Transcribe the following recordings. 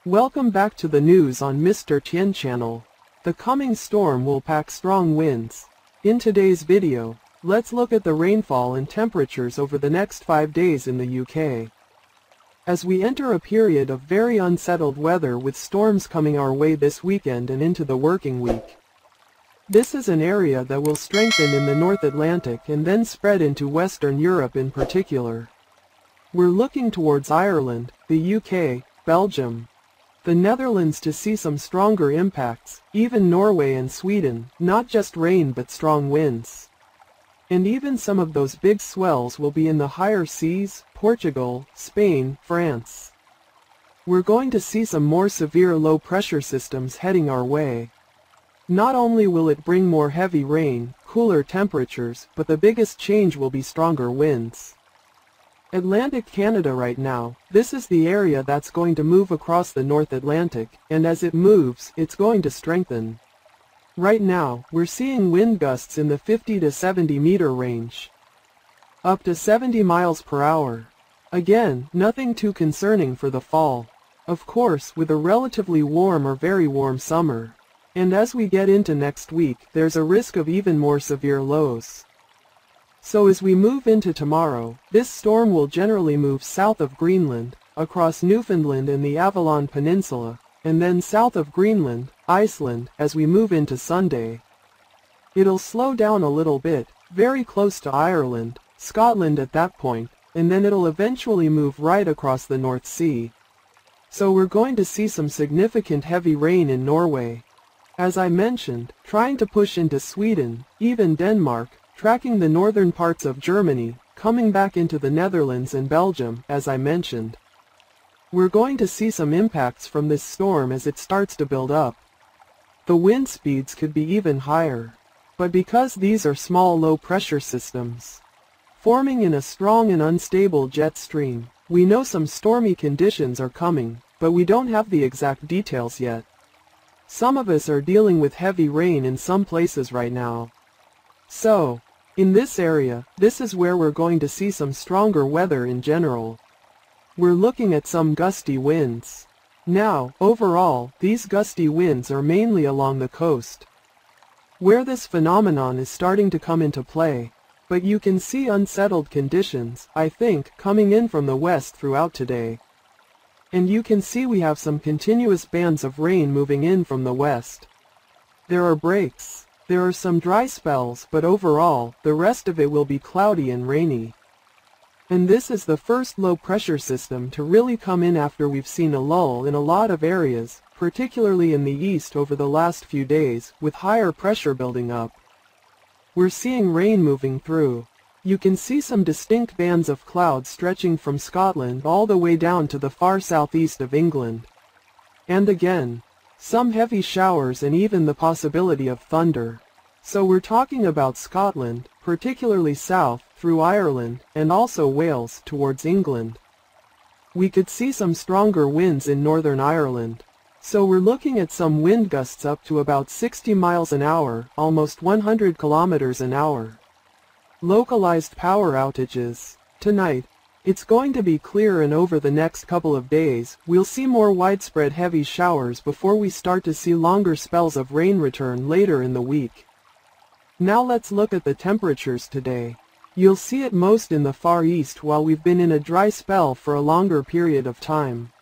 Welcome back to the news on Mr. Tien channel. The coming storm will pack strong winds. In today's video, let's look at the rainfall and temperatures over the next 5 days in the UK. As we enter a period of very unsettled weather with storms coming our way this weekend and into the working week. This is an area that will strengthen in the North Atlantic and then spread into Western Europe in particular. We're looking towards Ireland, the UK, Belgium, the Netherlands to see some stronger impacts, even Norway and Sweden, not just rain but strong winds. And even some of those big swells will be in the higher seas, Portugal, Spain, France. We're going to see some more severe low-pressure systems heading our way. Not only will it bring more heavy rain, cooler temperatures, but the biggest change will be stronger winds. Atlantic Canada right now, this is the area that's going to move across the North Atlantic, and as it moves, it's going to strengthen. Right now, we're seeing wind gusts in the 50 to 70 meter range. Up to 70 miles per hour. Again, nothing too concerning for the fall. Of course, with a relatively warm or very warm summer. And as we get into next week, there's a risk of even more severe lows. So as we move into tomorrow, this storm will generally move south of Greenland, across Newfoundland and the Avalon Peninsula, and then south of Greenland, Iceland, as we move into Sunday. It'll slow down a little bit, very close to Ireland, Scotland at that point, and then it'll eventually move right across the North Sea. So we're going to see some significant heavy rain in Norway. As I mentioned, trying to push into Sweden, even Denmark, tracking the northern parts of Germany, coming back into the Netherlands and Belgium, as I mentioned. We're going to see some impacts from this storm as it starts to build up. The wind speeds could be even higher. But because these are small low-pressure systems, forming in a strong and unstable jet stream, we know some stormy conditions are coming, but we don't have the exact details yet. Some of us are dealing with heavy rain in some places right now. So, in this area, this is where we're going to see some stronger weather in general. We're looking at some gusty winds. Now, overall, these gusty winds are mainly along the coast, where this phenomenon is starting to come into play. But you can see unsettled conditions, I think, coming in from the west throughout today. And you can see we have some continuous bands of rain moving in from the west. There are breaks. There are some dry spells, but overall, the rest of it will be cloudy and rainy. And this is the first low-pressure system to really come in after we've seen a lull in a lot of areas, particularly in the east over the last few days, with higher pressure building up. We're seeing rain moving through. You can see some distinct bands of clouds stretching from Scotland all the way down to the far southeast of England. And again, some heavy showers and even the possibility of thunder. So we're talking about Scotland, particularly south, through Ireland, and also Wales, towards England. We could see some stronger winds in Northern Ireland. So we're looking at some wind gusts up to about 60 miles an hour, almost 100 kilometers an hour. Localized power outages. Tonight, it's going to be clear, and over the next couple of days, we'll see more widespread heavy showers before we start to see longer spells of rain return later in the week. Now let's look at the temperatures today. You'll see it most in the Far East while we've been in a dry spell for a longer period of time.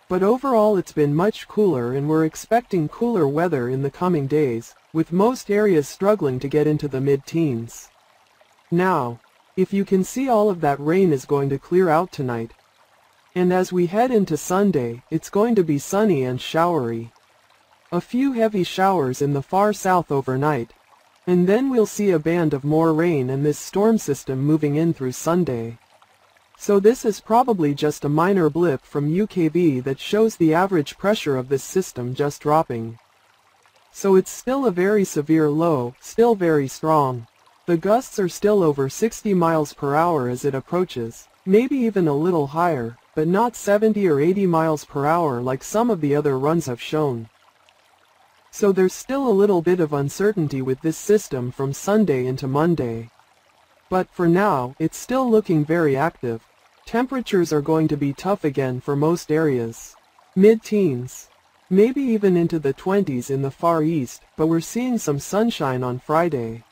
But overall it's been much cooler, and we're expecting cooler weather in the coming days, with most areas struggling to get into the mid-teens. Now, if you can see, all of that rain is going to clear out tonight. And as we head into Sunday, it's going to be sunny and showery. A few heavy showers in the far south overnight. And then we'll see a band of more rain and this storm system moving in through Sunday. So this is probably just a minor blip from UKV that shows the average pressure of this system just dropping. So it's still a very severe low, still very strong. The gusts are still over 60 miles per hour as it approaches, maybe even a little higher, but not 70 or 80 miles per hour like some of the other runs have shown. So there's still a little bit of uncertainty with this system from Sunday into Monday. But for now, it's still looking very active. Temperatures are going to be tough again for most areas. mid-teens, maybe even into the 20s in the Far East, but we're seeing some sunshine on Friday.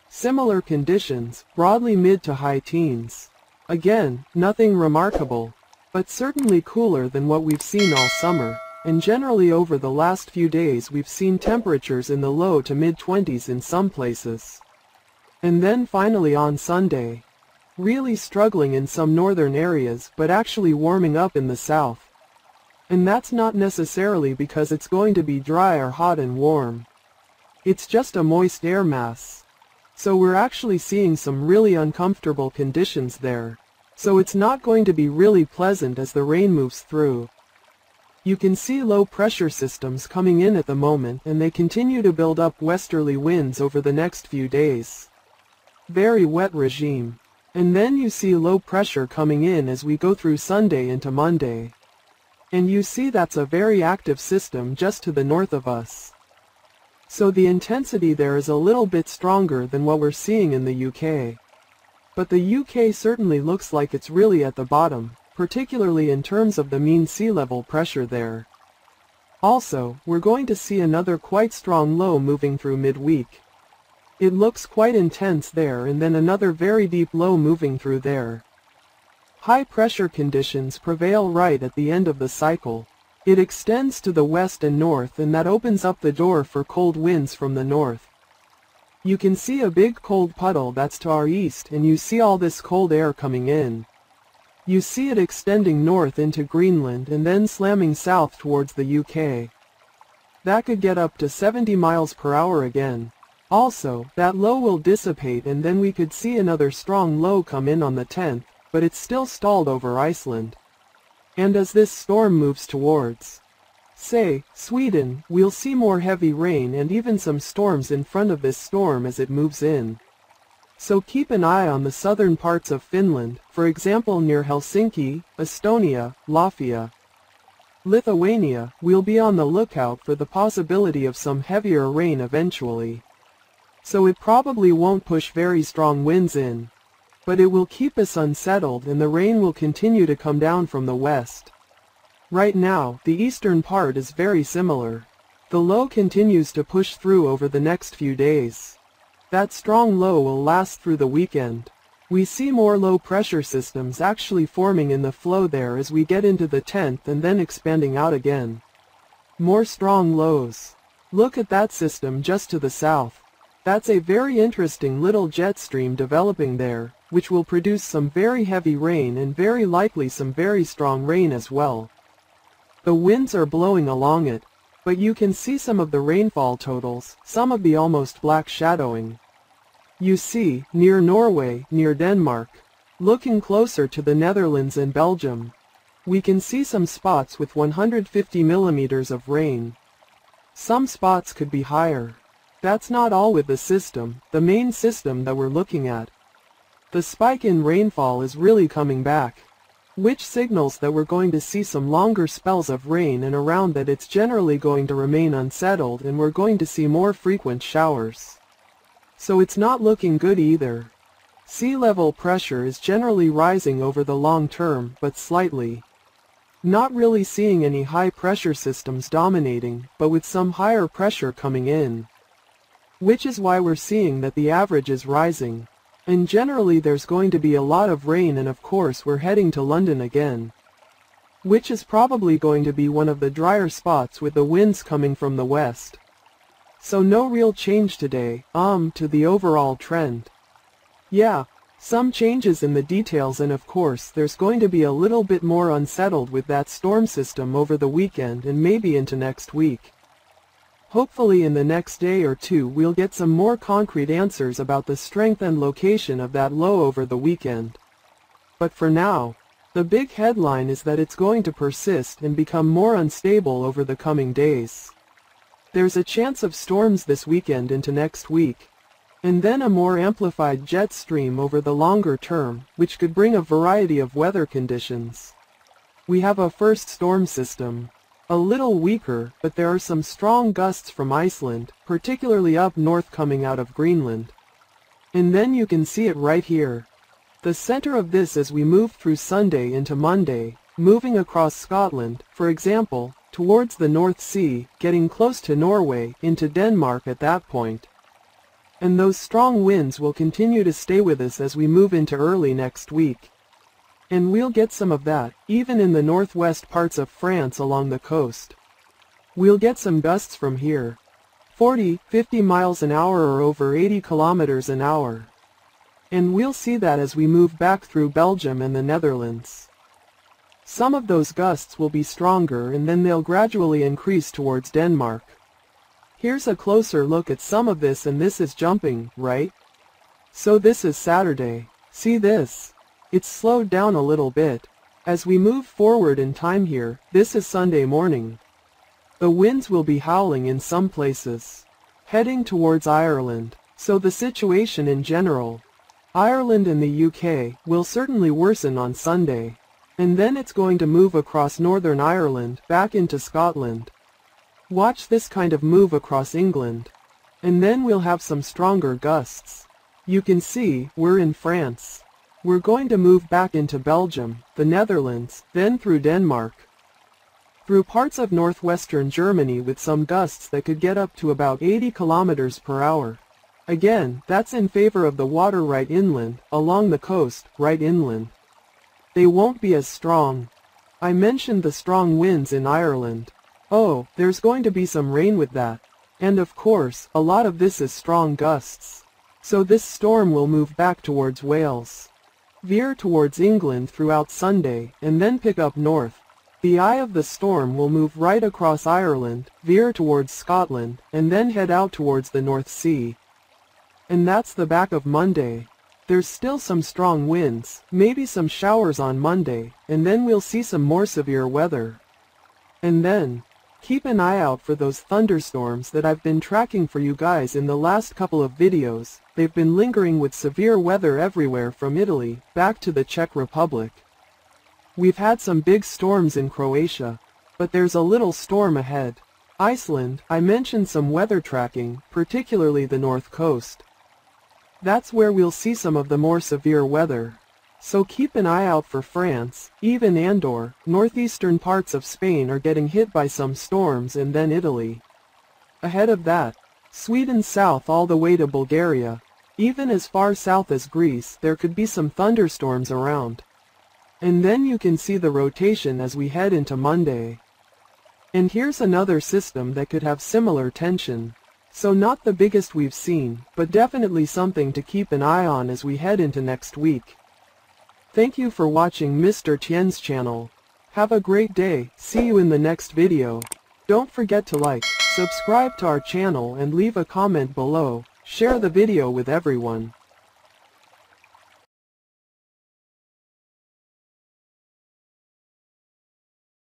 Similar conditions, broadly mid to high teens. Again, nothing remarkable, but certainly cooler than what we've seen all summer, and generally over the last few days we've seen temperatures in the low to mid-20s in some places. And then finally on Sunday, really struggling in some northern areas but actually warming up in the south. And that's not necessarily because it's going to be dry or hot and warm. It's just a moist air mass. So we're actually seeing some really uncomfortable conditions there. So it's not going to be really pleasant as the rain moves through. You can see low pressure systems coming in at the moment, and they continue to build up westerly winds over the next few days. Very wet regime. And then you see low pressure coming in as we go through Sunday into Monday. And you see that's a very active system just to the north of us. So the intensity there is a little bit stronger than what we're seeing in the UK. But the UK certainly looks like it's really at the bottom, particularly in terms of the mean sea level pressure there. Also, we're going to see another quite strong low moving through midweek. It looks quite intense there, and then another very deep low moving through there. High pressure conditions prevail right at the end of the cycle. It extends to the west and north, and that opens up the door for cold winds from the north. You can see a big cold puddle that's to our east, and you see all this cold air coming in. You see it extending north into Greenland and then slamming south towards the UK. That could get up to 70 miles per hour again. Also, that low will dissipate, and then we could see another strong low come in on the 10th, but it's still stalled over Iceland. And as this storm moves towards, say, Sweden, we'll see more heavy rain and even some storms in front of this storm as it moves in. So keep an eye on the southern parts of Finland, for example near Helsinki, Estonia, Latvia, Lithuania. We'll be on the lookout for the possibility of some heavier rain eventually. So it probably won't push very strong winds in, but it will keep us unsettled, and the rain will continue to come down from the west. Right now, the eastern part is very similar. The low continues to push through over the next few days. That strong low will last through the weekend. We see more low pressure systems actually forming in the flow there as we get into the 10th, and then expanding out again. More strong lows. Look at that system just to the south. That's a very interesting little jet stream developing there, which will produce some very heavy rain and very likely some very strong rain as well. The winds are blowing along it, but you can see some of the rainfall totals, some of the almost black shadowing. You see, near Norway, near Denmark, looking closer to the Netherlands and Belgium, we can see some spots with 150 millimeters of rain. Some spots could be higher. That's not all with the system, the main system that we're looking at. The spike in rainfall is really coming back, which signals that we're going to see some longer spells of rain, and around that it's generally going to remain unsettled, and we're going to see more frequent showers. So it's not looking good either. Sea level pressure is generally rising over the long term, but slightly. Not really seeing any high pressure systems dominating, but with some higher pressure coming in. Which is why we're seeing that the average is rising. And generally there's going to be a lot of rain, and of course we're heading to London again, which is probably going to be one of the drier spots with the winds coming from the west. So no real change today, to the overall trend. Yeah, some changes in the details, and of course there's going to be a little bit more unsettled with that storm system over the weekend and maybe into next week. Hopefully in the next day or two we'll get some more concrete answers about the strength and location of that low over the weekend. But for now, the big headline is that it's going to persist and become more unstable over the coming days. There's a chance of storms this weekend into next week, and then a more amplified jet stream over the longer term, which could bring a variety of weather conditions. We have a first storm system. A little weaker, but there are some strong gusts from Iceland, particularly up north coming out of Greenland. And then you can see it right here. The center of this as we move through Sunday into Monday, moving across Scotland, for example, towards the North Sea, getting close to Norway, into Denmark at that point. And those strong winds will continue to stay with us as we move into early next week. And we'll get some of that, even in the northwest parts of France along the coast. We'll get some gusts from here. 40, 50 miles an hour or over 80 kilometers an hour. And we'll see that as we move back through Belgium and the Netherlands. Some of those gusts will be stronger and then they'll gradually increase towards Denmark. Here's a closer look at some of this, and this is jumping, right? So this is Saturday. See this? It's slowed down a little bit. As we move forward in time here, this is Sunday morning. The winds will be howling in some places, heading towards Ireland. So the situation in general, Ireland and the UK, will certainly worsen on Sunday. And then it's going to move across Northern Ireland, back into Scotland. Watch this kind of move across England. And then we'll have some stronger gusts. You can see, we're in France. We're going to move back into Belgium, the Netherlands, then through Denmark. Through parts of northwestern Germany with some gusts that could get up to about 80 kilometers per hour. Again, that's in favor of the water right inland, along the coast, right inland. They won't be as strong. I mentioned the strong winds in Ireland. Oh, there's going to be some rain with that. And of course, a lot of this is strong gusts. So this storm will move back towards Wales, veer towards England throughout Sunday, and then pick up north. The eye of the storm will move right across Ireland, veer towards Scotland, and then head out towards the North Sea. And that's the back of Monday. There's still some strong winds, maybe some showers on Monday, and then we'll see some more severe weather. And then, keep an eye out for those thunderstorms that I've been tracking for you guys in the last couple of videos. They've been lingering with severe weather everywhere from Italy, back to the Czech Republic. We've had some big storms in Croatia, but there's a little storm ahead. Iceland, I mentioned some weather tracking, particularly the north coast. That's where we'll see some of the more severe weather. So keep an eye out for France, even Andorra, northeastern parts of Spain are getting hit by some storms, and then Italy. Ahead of that, Sweden south all the way to Bulgaria. Even as far south as Greece, there could be some thunderstorms around. And then you can see the rotation as we head into Monday. And here's another system that could have similar tension. So not the biggest we've seen, but definitely something to keep an eye on as we head into next week. Thank you for watching Mr. Tien's channel. Have a great day, see you in the next video. Don't forget to like, subscribe to our channel and leave a comment below. Share the video with everyone.